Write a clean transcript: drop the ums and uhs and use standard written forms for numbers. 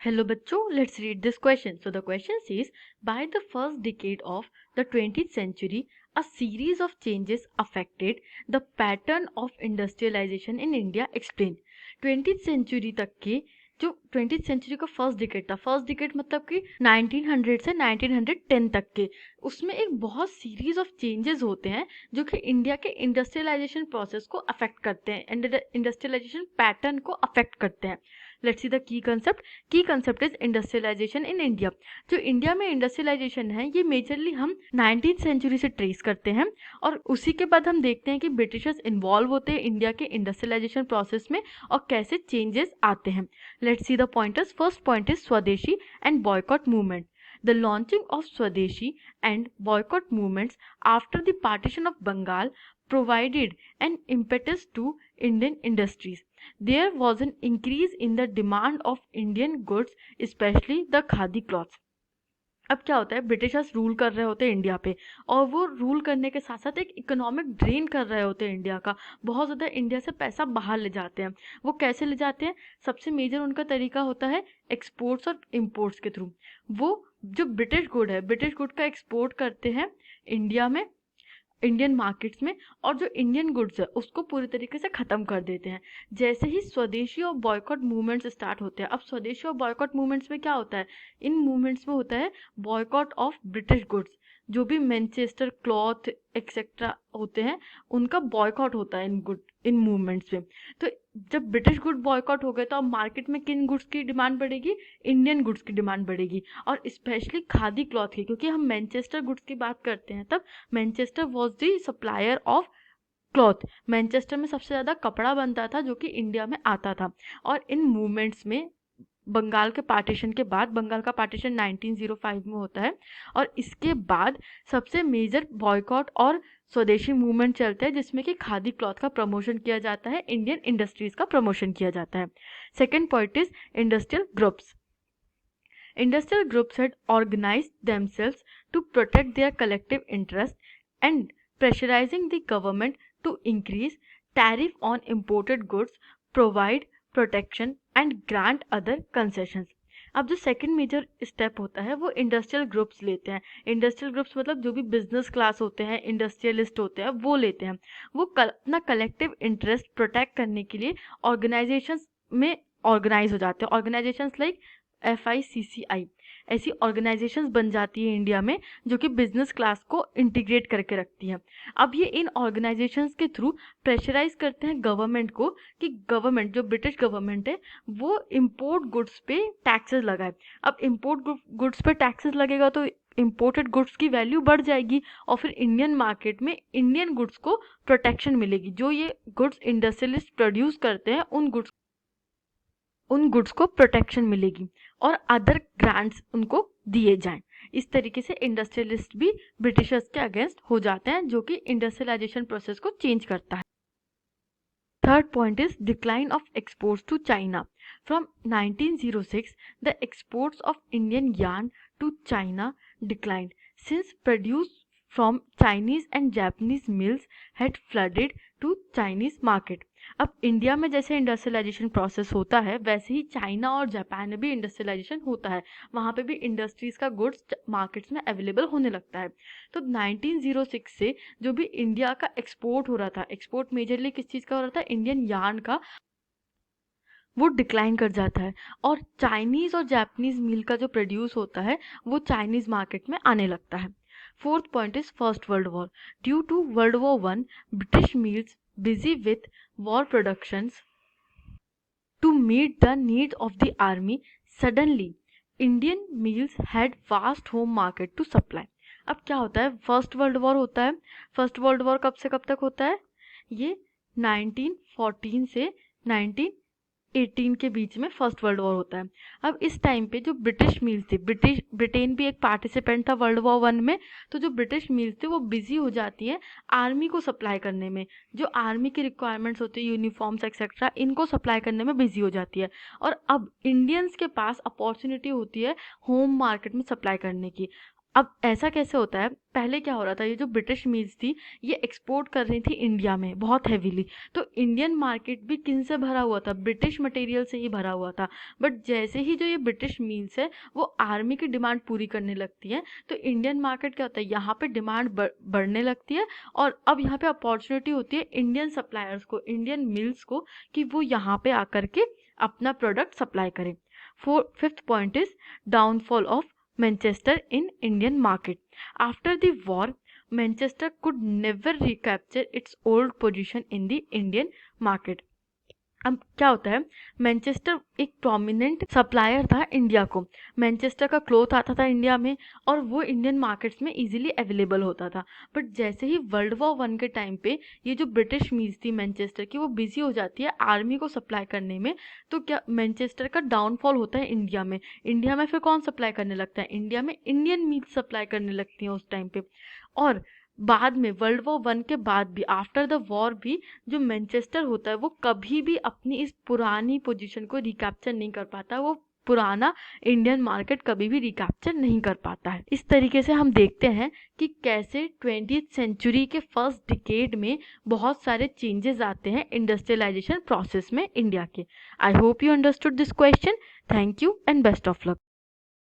Hello bachcho, let's read this question. So the question says, by the first decade of the 20th century, a series of changes affected the pattern of industrialization in India. Explain. 20th century तक के जो 20th century का first decade मतलब कि 1900 से 1910 तक के, उसमें एक बहुत सीरीज ऑफ चेंजेस होते हैं जो कि इंडिया के इंडस्ट्रियलाइजेशन प्रोसेस को अफेक्ट करते हैं, इंडस्ट्रियलाइजेशन पैटर्न को अफेक्ट करते हैं. Let's see the key concept is industrialization in India. जो इंडिया में इंडस्ट्रियलाइजेशन है ये मेजरली हम 19th सेंचुरी से ट्रेस करते हैं और उसी के बाद हम देखते हैं कि ब्रिटिशर्स इन्वॉल्व होते हैं इंडिया के इंडस्ट्रियलाइजेशन प्रोसेस में और कैसे चेंजेस आते हैं. Let's see the pointers. First point is swadeshi and boycott movement. The launching of Swadeshi and boycott movements after the partition of Bengal provided an impetus to Indian industries. There was an increase in the demand of Indian goods, especially the khadi cloths. अब क्या होता है, Britishers rule कर रहे होते हैं India पे और वो रूल करने के साथ साथ एक इकोनॉमिक ड्रेन कर रहे होते हैं इंडिया का. बहुत ज़्यादा इंडिया से पैसा बाहर ले जाते हैं. वो कैसे ले जाते हैं? सबसे मेजर उनका तरीका होता है एक्सपोर्ट्स और इम्पोर्ट्स के थ्रू. वो जो ब्रिटिश गुड है, ब्रिटिश गुड का एक्सपोर्ट करते हैं इंडिया में, इंडियन मार्केट्स में, और जो इंडियन गुड्स है उसको पूरी तरीके से ख़त्म कर देते हैं. जैसे ही स्वदेशी और बॉयकॉट मूवमेंट्स स्टार्ट होते हैं. अब स्वदेशी और बॉयकॉट मूवमेंट्स में क्या होता है? इन मूवमेंट्स में होता है बॉयकॉट ऑफ ब्रिटिश गुड्स. जो भी मैनचेस्टर क्लॉथ एक्सेट्रा होते हैं उनका बॉयकॉट होता है इन मूवमेंट्स में. तो जब ब्रिटिश गुड बॉयकॉट हो गए तो अब मार्केट में किन गुड्स की डिमांड बढ़ेगी? इंडियन गुड्स की डिमांड बढ़ेगी और स्पेशली खादी क्लॉथ की, क्योंकि हम मैनचेस्टर गुड्स की बात करते हैं तब Manchester was the supplier of cloth. Manchester में सबसे ज़्यादा कपड़ा बनता था जो कि इंडिया में आता था. और इन मूवमेंट्स में बंगाल के पार्टीशन के बाद, बंगाल का पार्टीशन 1905 में होता है और इसके बाद सबसे मेजर बॉयकॉट और स्वदेशी मूवमेंट चलते हैं जिसमें कि खादी क्लॉथ का प्रमोशन किया जाता है, इंडियन इंडस्ट्रीज का प्रमोशन किया जाता है. Second point is industrial groups. Industrial groups had organized themselves to protect their collective interest and pressurizing the government to increase tariff on imported goods, provide protection and grant other concessions. अब जो second major step होता है वो industrial groups लेते हैं. Industrial groups मतलब जो भी बिजनेस क्लास होते हैं, इंडस्ट्रियलिस्ट होते हैं, वो लेते हैं. वो अपना कलेक्टिव इंटरेस्ट प्रोटेक्ट करने के लिए ऑर्गेनाइजेशंस में ऑर्गेनाइज हो जाते हैं. ऑर्गेनाइजेशंस लाइक FICCI ऐसी ऑर्गेनाइजेशंस बन जाती है इंडिया में जो कि बिजनेस क्लास को इंटीग्रेट करके रखती हैं. अब ये इन ऑर्गेनाइजेशंस के थ्रू प्रेशराइज करते हैं गवर्नमेंट को कि गवर्नमेंट, जो ब्रिटिश गवर्नमेंट है, वो इम्पोर्ट गुड्स पे टैक्सेस लगाए. अब इम्पोर्ट गुड्स पे टैक्सेस लगेगा तो इम्पोर्टेड गुड्स की वैल्यू बढ़ जाएगी और फिर इंडियन मार्केट में इंडियन गुड्स को प्रोटेक्शन मिलेगी. जो ये गुड्स इंडस्ट्रियलिस्ट प्रोड्यूस करते हैं उन गुड्स को प्रोटेक्शन मिलेगी और अदर ग्रांट्स उनको दिए जाएं. इस तरीके से इंडस्ट्रियलिस्ट भी ब्रिटिशर्स के अगेंस्ट हो जाते हैं जो कि इंडस्ट्रियलाइजेशन प्रोसेस को चेंज करता है. Third point is decline of exports to China. From 1906 the exports of Indian yarn to China declined since produce from Chinese and Japanese mills had flooded to Chinese market. अब India में जैसे industrialisation process होता है वैसे ही China और Japan में भी industrialisation होता है. वहाँ पे भी इंडस्ट्रीज का गुड्स मार्केट्स में अवेलेबल होने लगता है. तो 1906 से जो भी इंडिया का एक्सपोर्ट हो रहा था, एक्सपोर्ट मेजरली किस चीज़ का हो रहा था? इंडियन यार्न का, वो डिक्लाइन कर जाता है और चाइनीज़ और जापानीज़ मिल का जो प्रोड्यूस होता है वो चाइनीज़ मार्केट में आने लगता है. Fourth point is First World War. Due to World War I, British mills busy with war productions to meet the needs of the army, suddenly Indian mills had vast home market to supply. अब क्या होता है? First world war होता है. First world war कब से कब तक होता है? ये 1914 से 1918 के बीच में फर्स्ट वर्ल्ड वॉर होता है. अब इस टाइम पे जो ब्रिटिश मिल्स थे, ब्रिटेन भी एक पार्टिसिपेंट था वर्ल्ड वॉर 1 में, तो जो ब्रिटिश मिल्स थे वो बिजी हो जाती हैं आर्मी को सप्लाई करने में. जो आर्मी की रिक्वायरमेंट्स होती है, यूनिफॉर्म्स एक्सेट्रा, इनको सप्लाई करने में बिजी हो जाती है. और अब इंडियंस के पास अपॉर्चुनिटी होती है होम मार्केट में सप्लाई करने की. अब ऐसा कैसे होता है, पहले क्या हो रहा था, ये जो ब्रिटिश मील्स थी ये एक्सपोर्ट कर रही थी इंडिया में बहुत हैवीली, तो इंडियन मार्केट भी किन से भरा हुआ था, ब्रिटिश मटेरियल से ही भरा हुआ था। बट जैसे ही जो ये ब्रिटिश मील्स है वो आर्मी की डिमांड पूरी करने लगती है, तो इंडियन मार्केट क्या होता है, यहाँ पे डिमांड बढ़ने लगती है, और अब यहाँ पे अपॉर्चुनिटी होती है इंडियन सप्लायर्स को, इंडियन मिल्स को, कि वो यहाँ पे आकर के अपना प्रोडक्ट सप्लाई करें। Fifth point is downfall of Manchester in Indian market. After the war, Manchester could never recapture its old position in the Indian market. अब क्या होता है, मैनचेस्टर एक प्रोमिनेंट सप्लायर था इंडिया को, मैनचेस्टर का क्लोथ आता था इंडिया में और वो इंडियन मार्केट्स में इजीली अवेलेबल होता था। बट जैसे ही वर्ल्ड वॉर 1 के टाइम पे ये जो ब्रिटिश मील्स थी मैनचेस्टर की वो बिजी हो जाती है आर्मी को सप्लाई करने में, तो क्या मैनचेस्टर का डाउनफॉल होता है इंडिया में। इंडिया में फिर कौन सप्लाई करने लगता है, इंडिया में इंडियन मील्स सप्लाई करने लगती हैं उस टाइम पे। और बाद में वर्ल्ड वॉर 1 के बाद भी, आफ्टर द वॉर भी, जो मैनचेस्टर होता है वो कभी भी अपनी इस पुरानी पोजीशन को रिकैप्चर नहीं कर पाता, वो पुराना इंडियन मार्केट कभी भी रिकैप्चर नहीं कर पाता है। इस तरीके से हम देखते हैं कि कैसे 20th सेंचुरी के फर्स्ट डिकेड में बहुत सारे चेंजेस आते हैं इंडस्ट्रियलाइजेशन प्रोसेस में इंडिया के। I hope you understood this question. Thank you and best of luck.